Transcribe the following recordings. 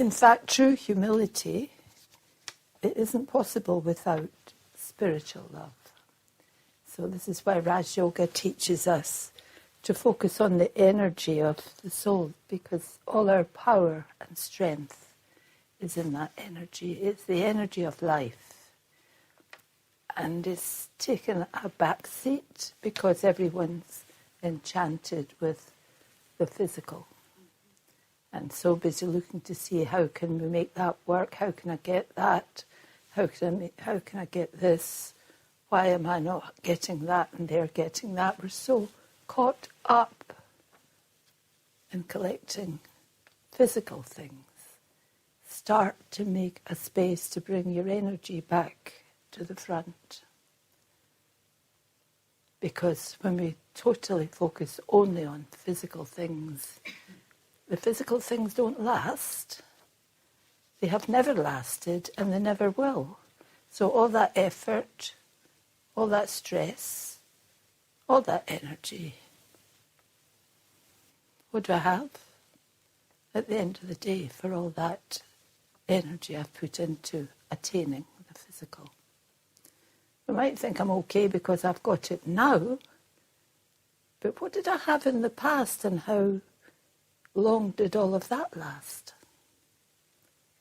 In fact, true humility, it isn't possible without spiritual love. So this is why Raj Yoga teaches us to focus on the energy of the soul, because all our power and strength is in that energy. It's the energy of life. And it's taken a back seat because everyone's enchanted with the physical. And so busy looking to see how can we make that work, how can I get that, how can I get this, why am I not getting that and they're getting that. We're so caught up in collecting physical things. Start to make a space to bring your energy back to the front. Because when we totally focus only on physical things, the physical things don't last. They have never lasted and they never will. So all that effort, all that stress, all that energy, what do I have at the end of the day for all that energy I've put into attaining the physical? I might think I'm okay because I've got it now, but what did I have in the past and how long did all of that last?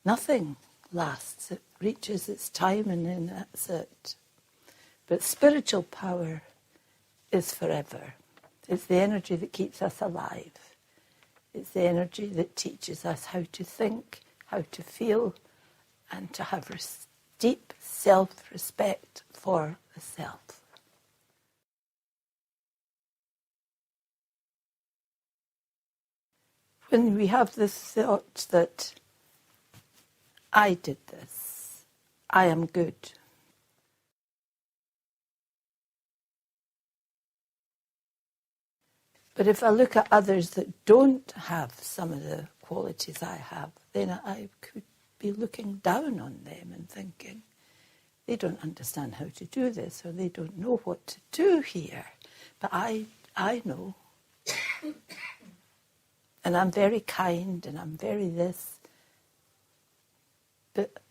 Nothing lasts. It reaches its time and then that's it. But spiritual power is forever. It's the energy that keeps us alive. It's the energy that teaches us how to think, how to feel, and to have deep self-respect for the self. When we have this thought that I did this, I am good. But if I look at others that don't have some of the qualities I have, then I could be looking down on them and thinking, they don't understand how to do this, or they don't know what to do here. But I know. And I'm very kind, and I'm very this. But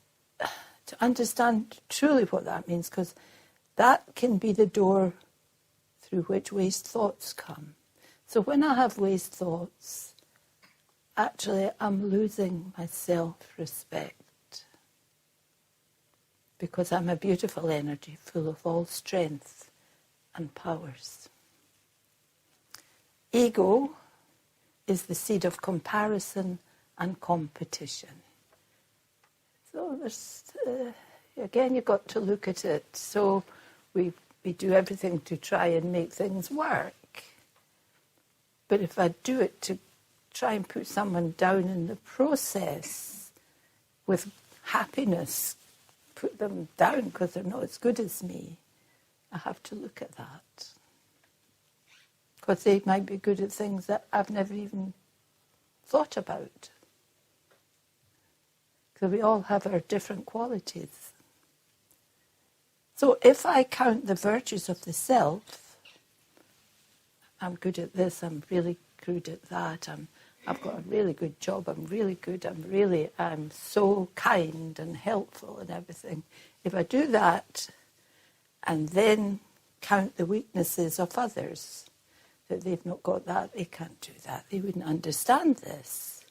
to understand truly what that means, because that can be the door through which waste thoughts come. So when I have waste thoughts, actually I'm losing my self-respect, because I'm a beautiful energy full of all strength and powers. Ego is the seed of comparison and competition. So there's, again, you've got to look at it. So we do everything to try and make things work. But if I do it to try and put someone down in the process with happiness, put them down because they're not as good as me, I have to look at that. Because they might be good at things that I've never even thought about. Because we all have our different qualities. So if I count the virtues of the self, I'm good at this, I'm really good at that, I've got a really good job, I'm really good, I'm so kind and helpful and everything. If I do that and then count the weaknesses of others, that they've not got that, they can't do that, they wouldn't understand this.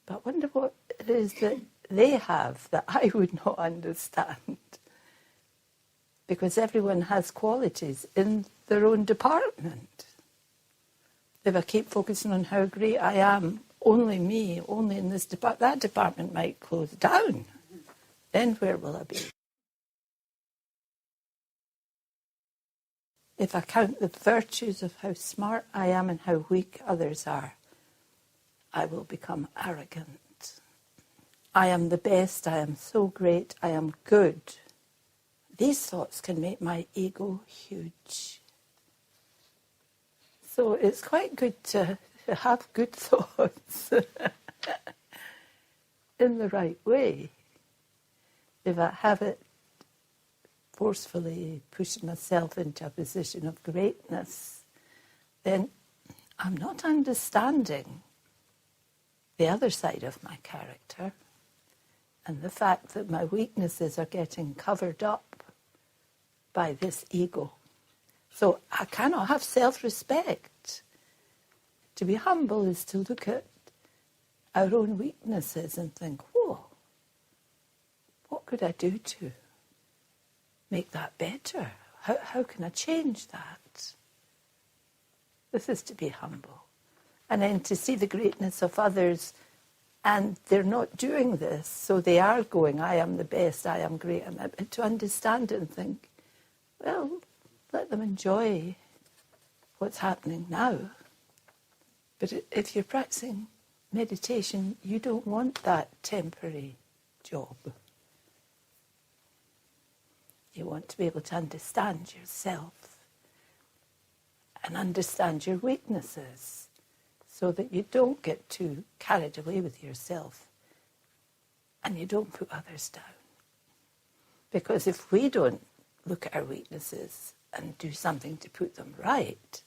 But I wonder what it is that they have that I would not understand. Because everyone has qualities in their own department. If I keep focusing on how great I am, only me, only in this department, that department might close down. Then where will I be? If I count the virtues of how smart I am and how weak others are, I will become arrogant. I am the best, I am so great, I am good. These thoughts can make my ego huge. So it's quite good to have good thoughts in the right way. If I have it forcefully pushing myself into a position of greatness, then I'm not understanding the other side of my character and the fact that my weaknesses are getting covered up by this ego. So I cannot have self-respect. To be humble is to look at our own weaknesses and think, whoa, what could I do to make that better? How can I change that? This is to be humble. And then to see the greatness of others, and they're not doing this, so they are going, I am the best, I am great. And to understand it and think, well, let them enjoy what's happening now. But if you're practicing meditation, you don't want that temporary job. You want to be able to understand yourself and understand your weaknesses so that you don't get too carried away with yourself and you don't put others down. Because if we don't look at our weaknesses and do something to put them right,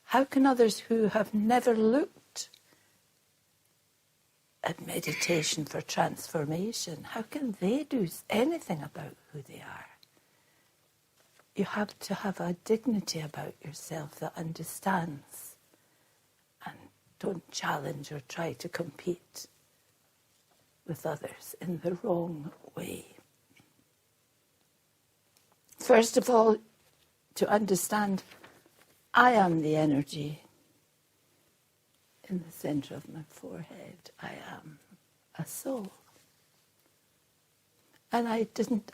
how can others who have never looked at meditation for transformation, how can they do anything about who they are? You have to have a dignity about yourself that understands and don't challenge or try to compete with others in the wrong way. First of all, to understand I am the energy in the center of my forehead. I am a soul. And I didn't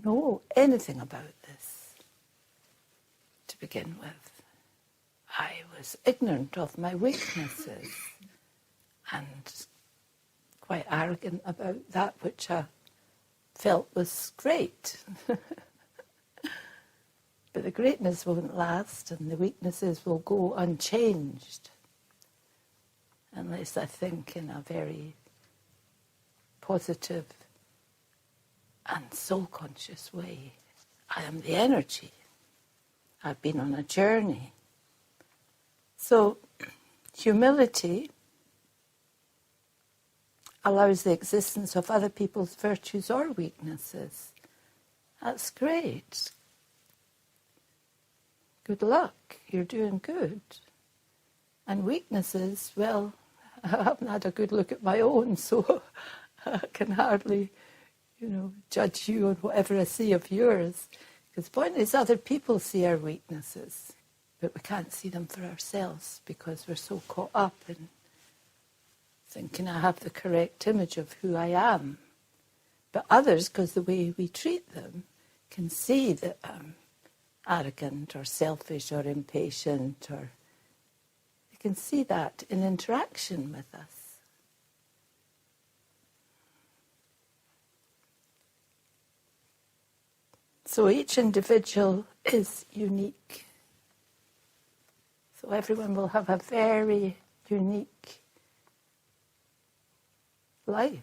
know anything about this to begin with. I was ignorant of my weaknesses and quite arrogant about that which I felt was great. But the greatness won't last and the weaknesses will go unchanged unless I think in a very positive and soul-conscious way. I am the energy. I've been on a journey. So humility allows the existence of other people's virtues or weaknesses. That's great. Good luck, you're doing good. And weaknesses, well, I haven't had a good look at my own, so I can hardly, judge you on whatever I see of yours. Because the point is other people see our weaknesses, but we can't see them for ourselves because we're so caught up in thinking I have the correct image of who I am. But others, because the way we treat them, can see that I'm arrogant or selfish or impatient, or they can see that in interaction with us. So each individual is unique. So everyone will have a very unique life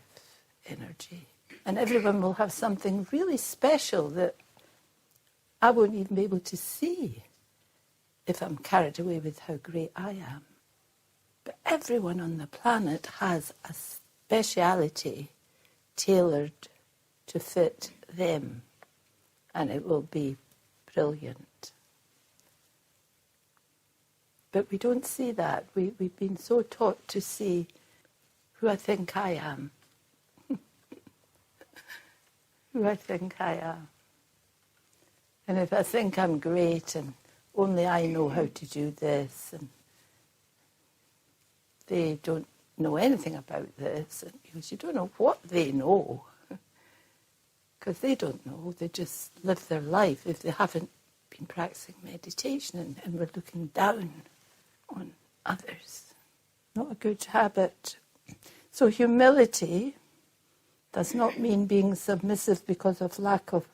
energy. And everyone will have something really special that I won't even be able to see if I'm carried away with how great I am. But everyone on the planet has a speciality tailored to fit them, and it will be brilliant. But we don't see that. We've been so taught to see who I think I am. Who I think I am. And if I think I'm great and only I know how to do this, and they don't know anything about this, and because you don't know what they know, because they don't know, they just live their life if they haven't been practicing meditation, and we're looking down on others. Not a good habit. So humility does not mean being submissive because of lack of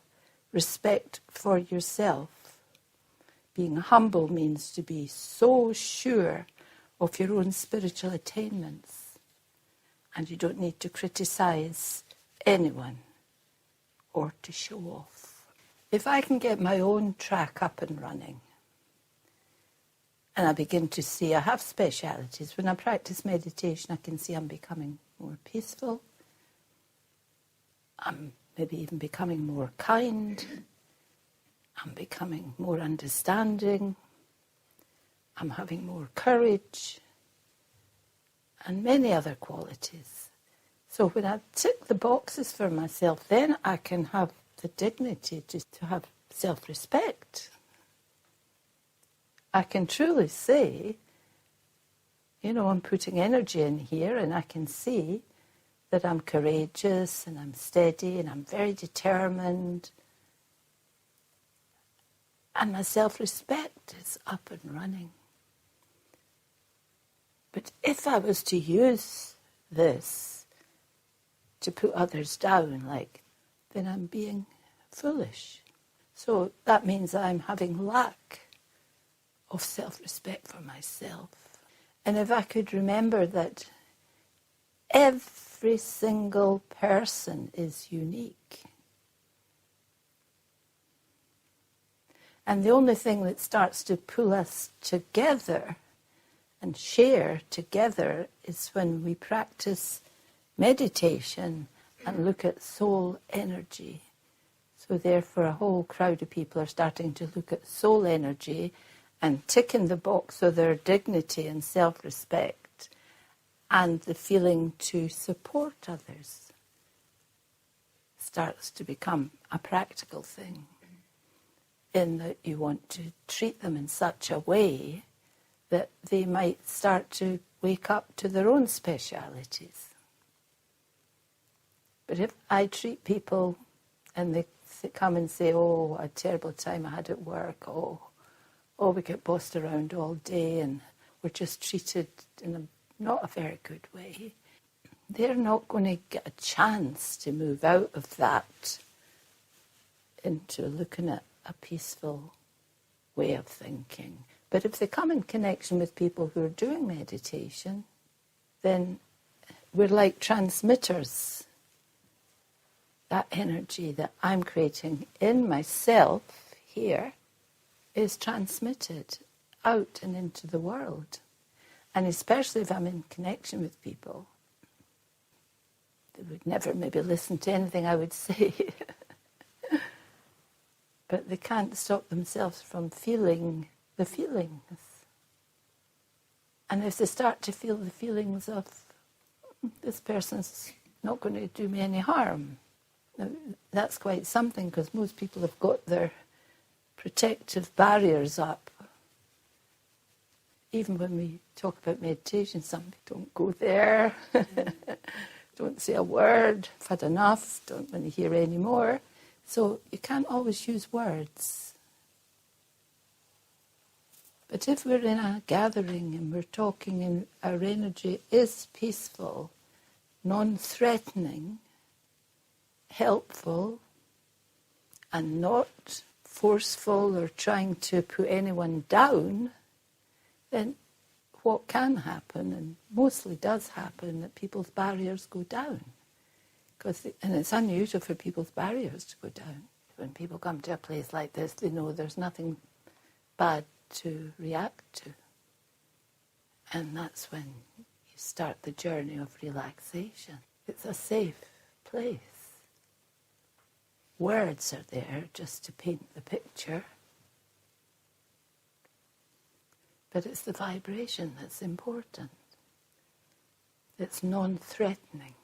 respect for yourself. Being humble means to be so sure of your own spiritual attainments, and you don't need to criticize anyone or to show off. If I can get my own track up and running, And I begin to see I have specialities. When I practice meditation, I can see I'm becoming more peaceful. I'm maybe even becoming more kind. I'm becoming more understanding. I'm having more courage. And many other qualities. So when I tick the boxes for myself, then I can have the dignity to have self-respect. I can truly say, I'm putting energy in here, and I can see that I'm courageous and I'm steady and I'm very determined. And my self-respect is up and running. But if I was to use this to put others down, then I'm being foolish. So that means I'm having lack of self-respect for myself. And if I could remember that every single person is unique, and the only thing that starts to pull us together and share together is when we practice meditation and look at soul energy. So therefore a whole crowd of people are starting to look at soul energy and tick in the box of their dignity and self-respect and the feeling to support others starts to become a practical thing, in that you want to treat them in such a way that they might start to wake up to their own specialities. But if I treat people and they come and say, oh, a terrible time I had at work, oh, we get bossed around all day and we're just treated in not a very good way, they're not going to get a chance to move out of that into looking at a peaceful way of thinking. But if they come in connection with people who are doing meditation, then we're like transmitters. That energy that I'm creating in myself here is transmitted out and into the world. And especially if I'm in connection with people, they would never maybe listen to anything I would say. But they can't stop themselves from feeling the feelings. And if they start to feel the feelings of, this person's not going to do me any harm, now, that's quite something, because most people have got their protective barriers up. Even when we talk about meditation, some people don't go there, don't say a word, I've had enough, don't want to hear any more. So you can't always use words. But if we're in a gathering and we're talking and our energy is peaceful, non-threatening, helpful, and not forceful or trying to put anyone down, then what can happen, and mostly does happen, that people's barriers go down. And it's unusual for people's barriers to go down. When people come to a place like this, they know there's nothing bad to react to. And that's when you start the journey of relaxation. It's a safe place. Words are there just to paint the picture. But it's the vibration that's important. It's non-threatening.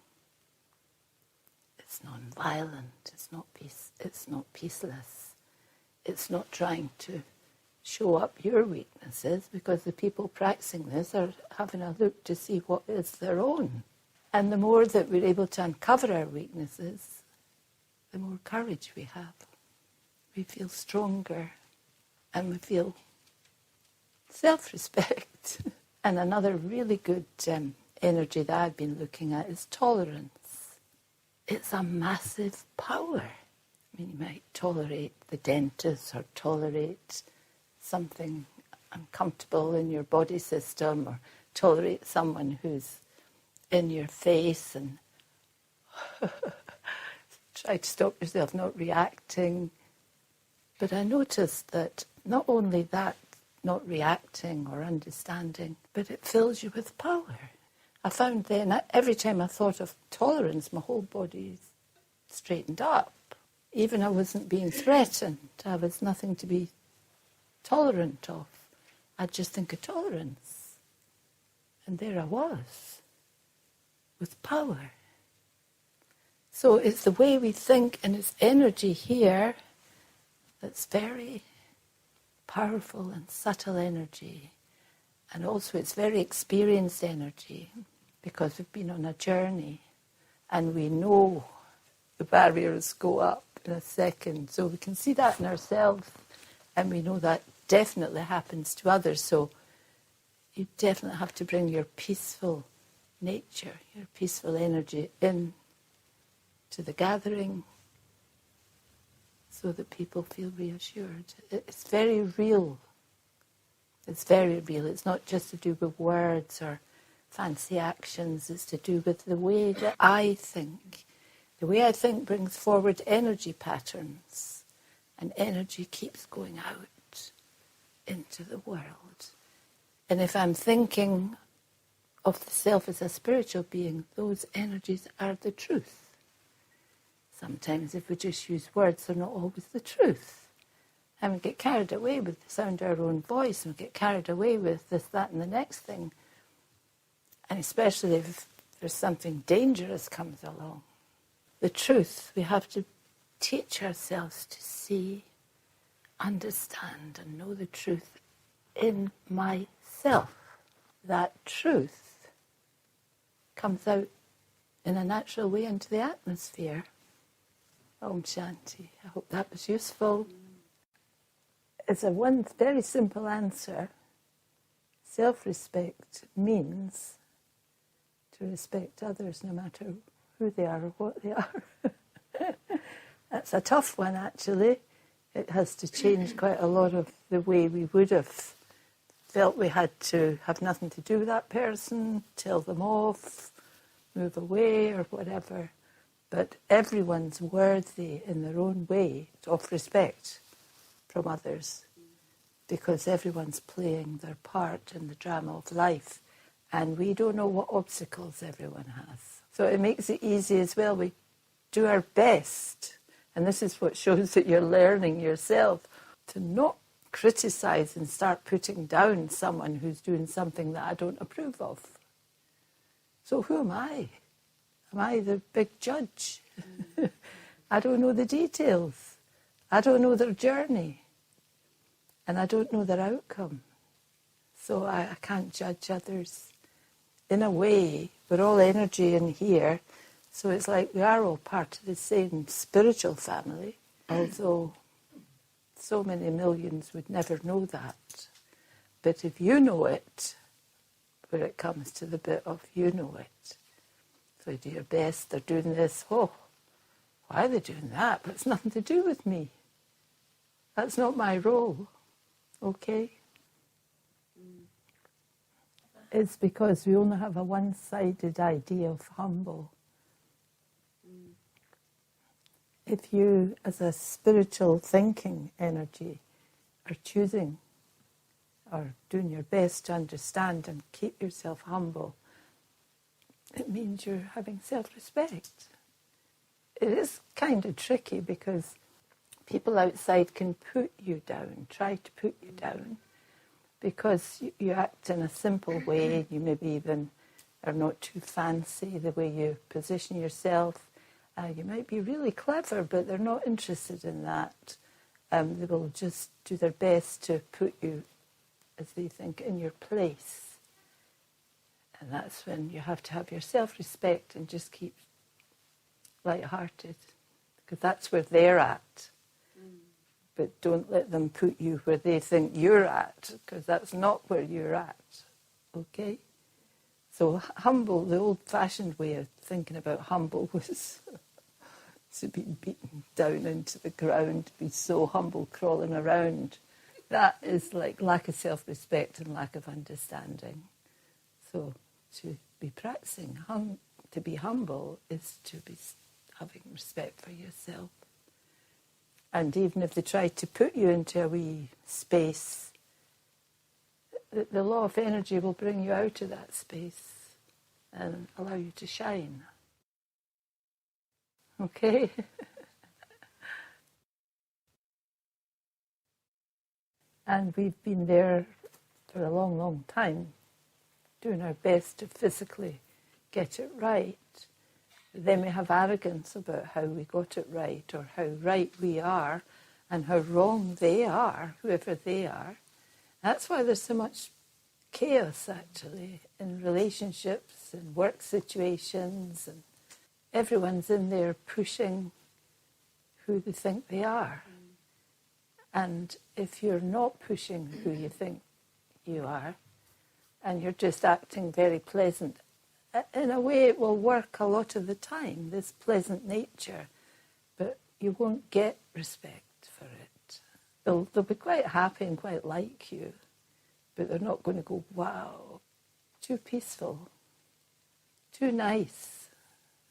It's non-violent. It's not peaceless. It's not trying to show up your weaknesses, because the people practicing this are having a look to see what is their own. And the more that we're able to uncover our weaknesses, the more courage we have. We feel stronger and we feel self-respect. And another really good energy that I've been looking at is tolerance. It's a massive power. I mean, you might tolerate the dentist or tolerate something uncomfortable in your body system, or tolerate someone who's in your face and try to stop yourself not reacting. But I noticed that not only that not reacting or understanding, but it fills you with power. I found then, every time I thought of tolerance, my whole body straightened up. Even I wasn't being threatened. I was nothing to be tolerant of. I'd just think of tolerance. And there I was, with power. So it's the way we think, and it's energy here that's very powerful and subtle energy. And also it's very experienced energy, because we've been on a journey and we know the barriers go up in a second. So we can see that in ourselves, and we know that definitely happens to others. So you definitely have to bring your peaceful nature, your peaceful energy in to the gathering so that people feel reassured. It's very real. It's very real. It's not just to do with words or fancy actions. It's to do with the way that I think. The way I think brings forward energy patterns, and energy keeps going out into the world. And if I'm thinking of the self as a spiritual being, those energies are the truth. Sometimes if we just use words, they're not always the truth. And we get carried away with the sound of our own voice, and we get carried away with this, that, and the next thing. And especially if there's something dangerous comes along. The truth, we have to teach ourselves to see, understand, and know the truth in myself. That truth comes out in a natural way into the atmosphere. Om Shanti. I hope that was useful. It's a one very simple answer. Self-respect means to respect others no matter who they are or what they are. That's a tough one, actually. It has to change quite a lot of the way we would have felt we had to have nothing to do with that person, tell them off, move away or whatever. But everyone's worthy in their own way of respect from others, because everyone's playing their part in the drama of life, and we don't know what obstacles everyone has. So it makes it easy as well. We do our best, and this is what shows that you're learning yourself, to not criticize and start putting down someone who's doing something that I don't approve of. So who am I? Am I the big judge? I don't know the details. I don't know their journey. And I don't know their outcome. So I can't judge others. In a way, we're all energy in here, so it's like we are all part of the same spiritual family, although so many millions would never know that. But if you know it, where it comes to the bit of you know it, so you do your best, they're doing this, oh, why are they doing that? But it's nothing to do with me. That's not my role, okay? It's because we only have a one-sided idea of humble. If you, as a spiritual thinking energy, are choosing or doing your best to understand and keep yourself humble, it means you're having self-respect. It is kind of tricky because people outside can put you down, try to put you down, because you act in a simple way. You maybe even are not too fancy the way you position yourself. You might be really clever, but they're not interested in that. They will just do their best to put you, as they think, in your place. And that's when you have to have your self-respect and just keep light-hearted, because that's where they're at. But don't let them put you where they think you're at, because that's not where you're at, okay? So humble, the old-fashioned way of thinking about humble was to be beaten down into the ground, to be so humble, crawling around. That is like lack of self-respect and lack of understanding. So to be practicing, to be humble is to be having respect for yourself. And even if they try to put you into a wee space the law of energy will bring you out of that space and allow you to shine. Okay? And we've been there for a long, long time, doing our best to physically get it right. Then we have arrogance about how we got it right, or how right we are, and how wrong they are, whoever they are. That's why there's so much chaos, actually, in relationships and work situations, and everyone's in there pushing who they think they are. And if you're not pushing who you think you are, and you're just acting very pleasant, in a way it will work a lot of the time, this pleasant nature, but you won't get respect for it. They'll be quite happy and quite like you, but they're not going to go, wow, too peaceful, too nice.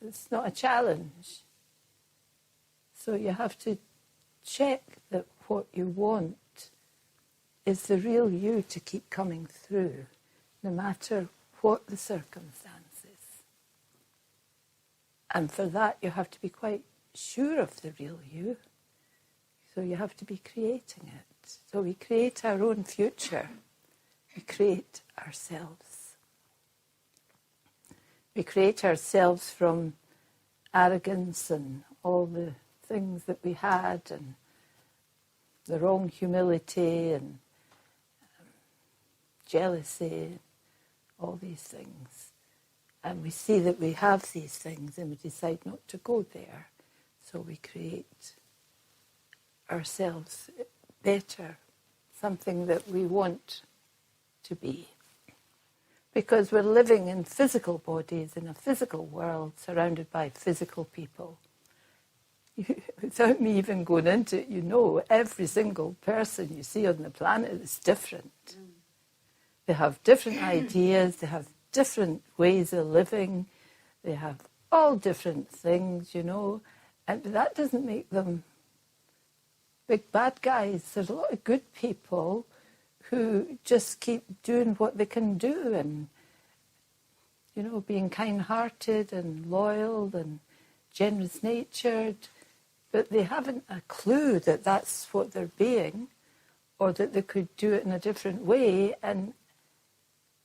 It's not a challenge. So you have to check that what you want is the real you to keep coming through, no matter what the circumstances. And for that, you have to be quite sure of the real you. So you have to be creating it. So we create our own future. We create ourselves. We create ourselves from arrogance and all the things that we had, and the wrong humility and jealousy, all these things. And we see that we have these things and we decide not to go there. So we create ourselves better, something that we want to be. Because we're living in physical bodies, in a physical world, surrounded by physical people. Without me even going into it, you know every single person you see on the planet is different. They have different ideas, they have different ways of living, they have all different things, you know, and that doesn't make them big bad guys. There's a lot of good people who just keep doing what they can do, and, you know, being kind-hearted and loyal and generous-natured, but they haven't a clue that that's what they're being, or that they could do it in a different way. And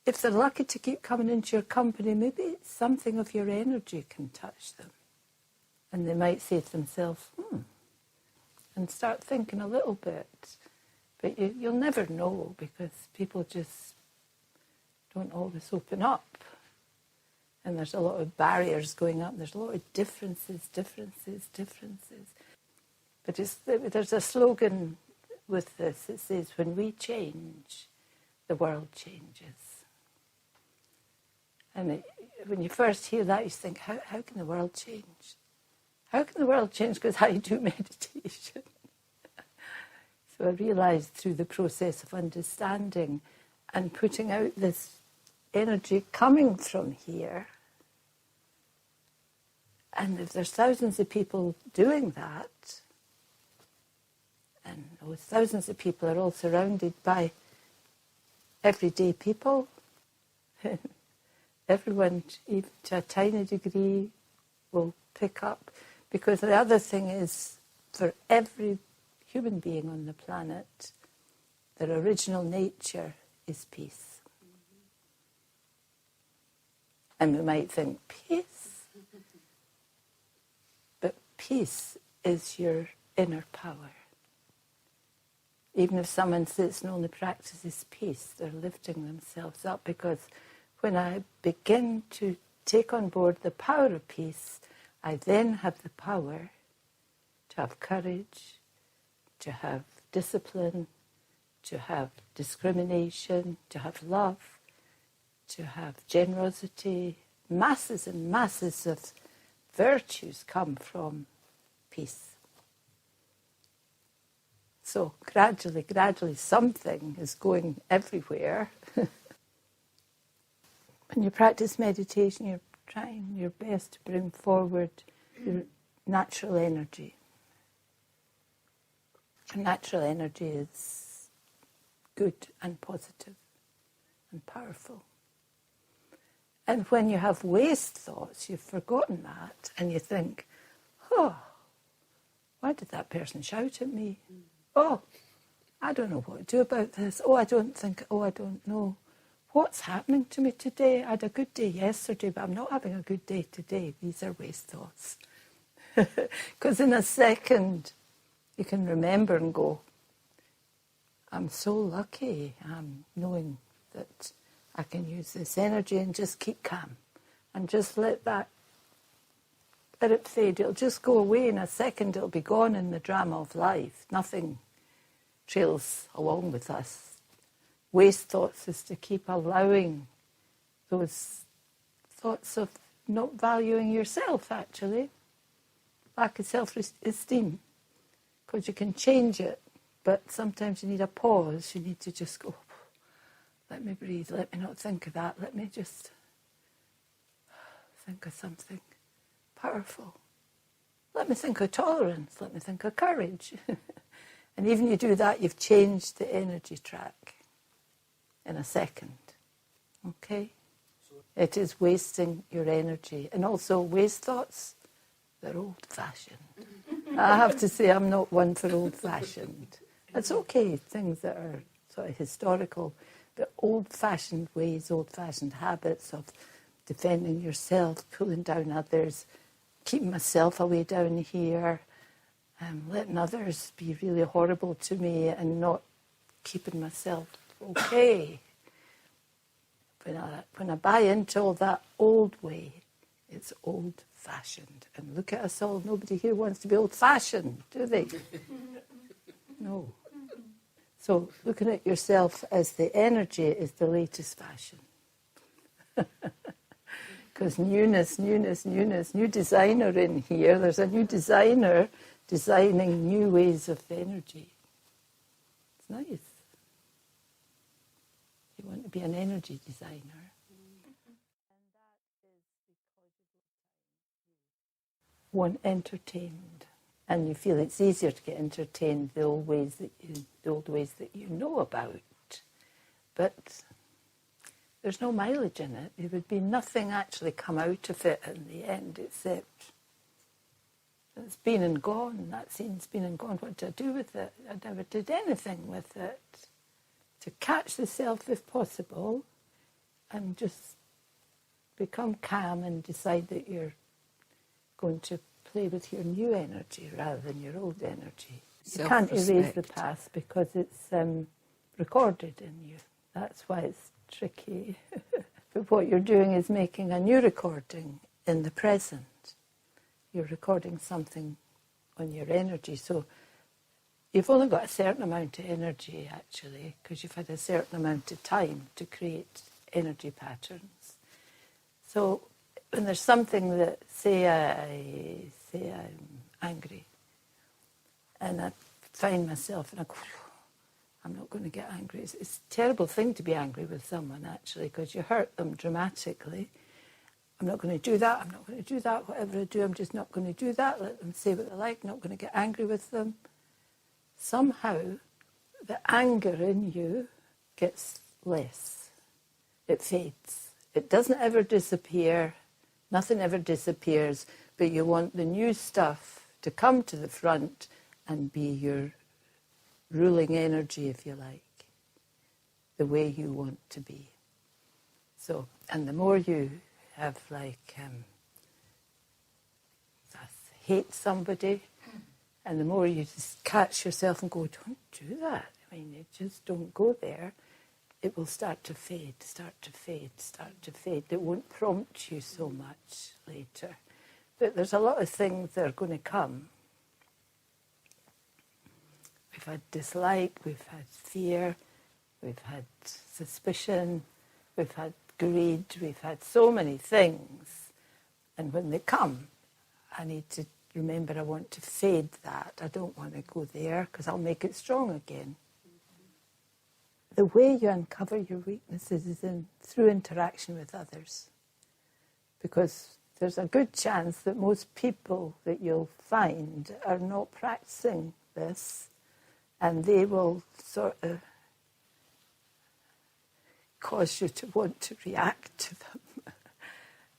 if they're lucky to keep coming into your company, maybe something of your energy can touch them. And they might say to themselves, and start thinking a little bit. But you'll never know, because people just don't always open up. And there's a lot of barriers going up. There's a lot of differences. But there's a slogan with this. It says, when we change, the world changes. And when you first hear that, you think, how can the world change? How can the world change? Because I do meditation. So I realised through the process of understanding and putting out this energy coming from here, and if there's thousands of people doing that, and those thousands of people are all surrounded by everyday people, everyone, even to a tiny degree, will pick up. Because the other thing is, for every human being on the planet, their original nature is peace. And we might think, peace? But peace is your inner power. Even if someone sits and only practices peace, they're lifting themselves up, because when I begin to take on board the power of peace, I then have the power to have courage, to have discipline, to have discrimination, to have love, to have generosity. Masses and masses of virtues come from peace. So gradually, something is going everywhere. When you practice meditation, you're trying your best to bring forward your natural energy. And natural energy is good and positive. and powerful. And when you have waste thoughts, you've forgotten that, and you think, oh, why did that person shout at me? Oh, I don't know what to do about this. Oh, I don't know. What's happening to me today? I had a good day yesterday, but I'm not having a good day today. These are waste thoughts. Because in a second, you can remember and go, I'm so lucky knowing that I can use this energy and just keep calm and just let it fade. It'll just go away in a second. It'll be gone in the drama of life. Nothing trails along with us. Waste thoughts is to keep allowing those thoughts of not valuing yourself, actually. Lack of self-esteem. Because you can change it, but sometimes you need a pause. You need to just go, let me breathe, let me not think of that, let me just think of something powerful. Let me think of tolerance, let me think of courage. And even you do that, you've changed the energy track in a second. Okay? It is wasting your energy. And also waste thoughts, they're old-fashioned. I have to say I'm not one for old-fashioned. It's okay, things that are sort of historical, but old-fashioned ways, old-fashioned habits of defending yourself, pulling down others, keeping myself away down here, letting others be really horrible to me and not keeping myself okay. When I buy into all that old way, it's old-fashioned. And look at us all, nobody here wants to be old-fashioned, do they? No. So looking at yourself as the energy is the latest fashion. Because newness, new designer in here. There's a new designer designing new ways of energy. It's nice. You want to be an energy designer. One entertained, and you feel it's easier to get entertained the old ways that you know about, but there's no mileage in it. There would be nothing actually come out of it in the end except it's been and gone. That scene's been and gone. What did I do with it? I never did anything with it. To catch the self if possible, and just become calm and decide that you're going to play with your new energy rather than your old energy. You can't erase the past because it's recorded in you. That's why it's tricky. But what you're doing is making a new recording in the present. You're recording something on your energy. So you've only got a certain amount of energy, actually, because you've had a certain amount of time to create energy patterns. So when there's something that, say I'm angry, and I find myself, and I go, I'm not going to get angry. It's a terrible thing to be angry with someone, actually, because you hurt them dramatically. I'm not going to do that, I'm not going to do that. Whatever I do, I'm just not going to do that. Let them say what they like, not going to get angry with them. Somehow, the anger in you gets less. It fades. It doesn't ever disappear. Nothing ever disappears, but you want the new stuff to come to the front and be your ruling energy, if you like, the way you want to be. So, and the more you have hate somebody, and the more you just catch yourself and go, don't do that. I mean, you just don't go there. It will start to fade, start to fade, start to fade. It won't prompt you so much later. But there's a lot of things that are going to come. We've had dislike, we've had fear, we've had suspicion, we've had greed, we've had so many things. And when they come, I need to remember I want to fade that. I don't want to go there because I'll make it strong again. The way you uncover your weaknesses is through interaction with others. Because there's a good chance that most people that you'll find are not practicing this, and they will sort of cause you to want to react to them.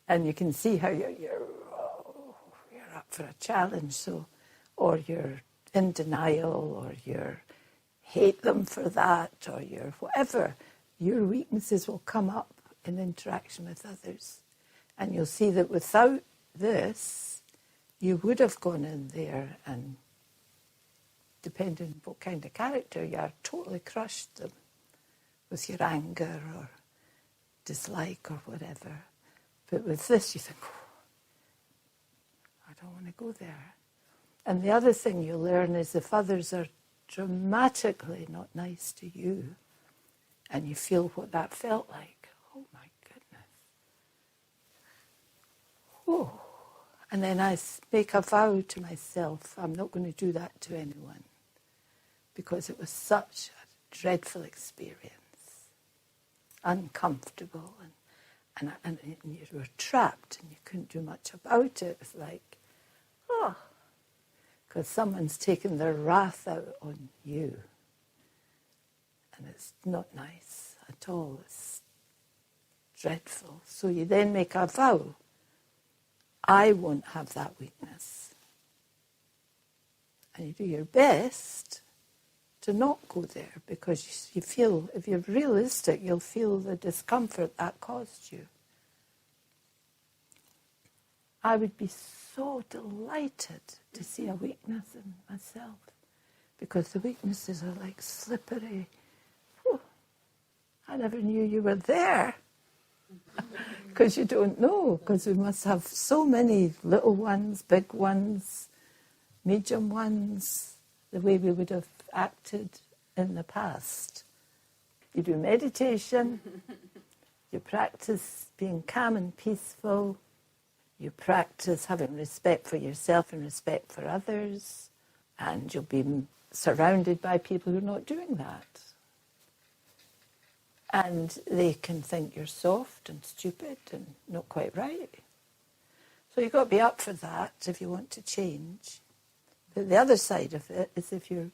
And you can see how you're up for a challenge, so, or you're in denial, or you hate them for that, or you're whatever. Your weaknesses will come up in interaction with others. And you'll see that without this, you would have gone in there and, depending on what kind of character you are, totally crushed them with your anger or dislike or whatever. But with this, you think, oh, I don't want to go there. And the other thing you learn is if others are dramatically not nice to you, and you feel what that felt like, oh my goodness. Oh. And then I make a vow to myself, I'm not going to do that to anyone, because it was such a dreadful experience, uncomfortable, and you were trapped and you couldn't do much about it. It was like, oh, because someone's taken their wrath out on you. And it's not nice at all. It's dreadful. So you then make a vow, I won't have that weakness. And you do your best to not go there, because you feel, if you're realistic, you'll feel the discomfort that caused you. I would be so delighted to see a weakness in myself, because the weaknesses are like slippery. Whew. I never knew you were there, because you don't know, because we must have so many little ones, big ones, medium ones, the way we would have acted in the past. You do meditation, you practice being calm and peaceful, you practice having respect for yourself and respect for others, and you'll be surrounded by people who are not doing that. And they can think you're soft and stupid and not quite right. So you've got to be up for that if you want to change. But the other side of it is if you're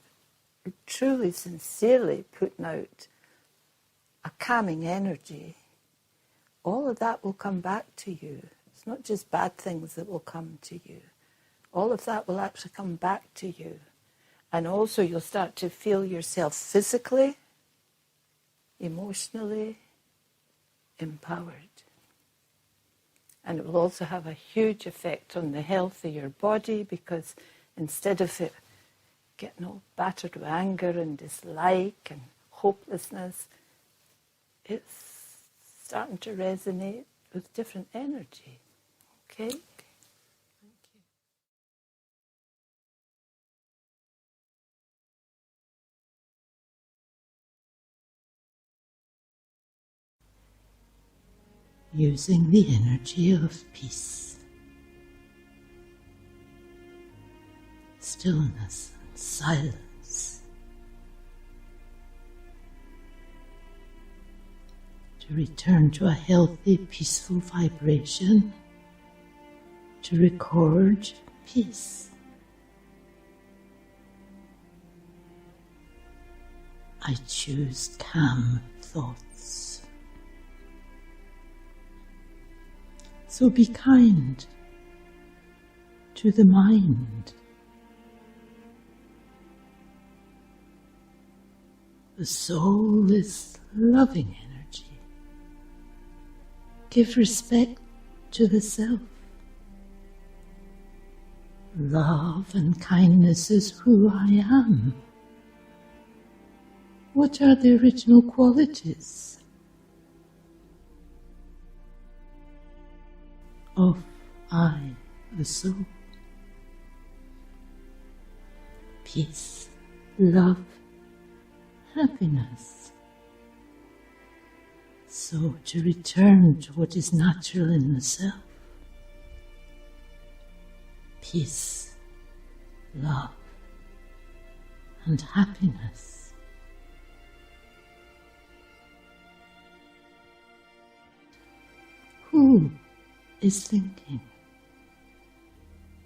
truly, sincerely putting out a calming energy, all of that will come back to you. It's not just bad things that will come to you. All of that will actually come back to you. And also you'll start to feel yourself physically, emotionally empowered. And it will also have a huge effect on the health of your body, because instead of it getting all battered with anger and dislike and hopelessness, it's starting to resonate with different energy. Okay? Thank you. Using the energy of peace, stillness and silence to return to a healthy, peaceful vibration, to record peace. I choose calm thoughts. So be kind to the mind. The soul is loving energy. Give respect to the self. Love and kindness is who I am. What are the original qualities of I, the soul? Peace, love, happiness. So to return to what is natural in the self. Peace, love, and happiness. Who is thinking?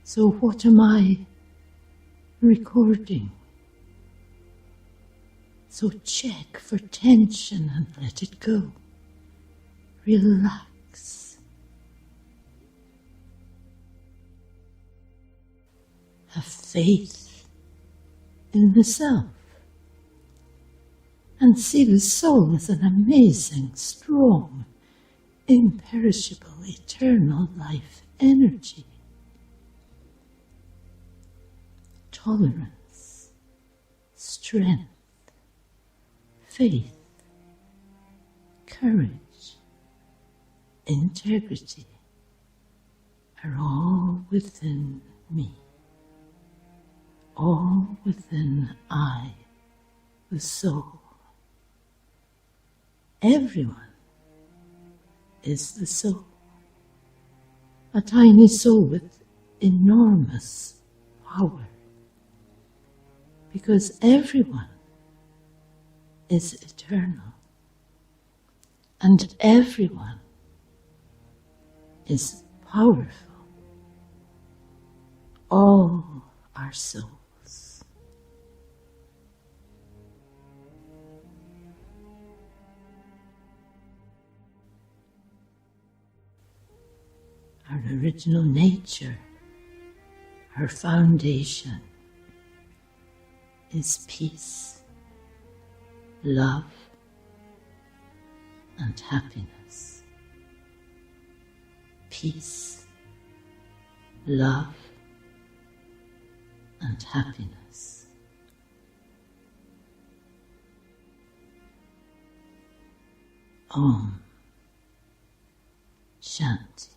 So what am I recording? So check for tension and let it go. Relax. Have faith in the self and see the soul as an amazing, strong, imperishable, eternal life energy. Tolerance, strength, faith, courage, integrity are all within me, all within I, the soul. Everyone is the soul, a tiny soul with enormous power, because everyone is eternal, and everyone is powerful. All are souls. Our original nature, our foundation, is peace, love, and happiness. Peace, love, and happiness. Om Shanti.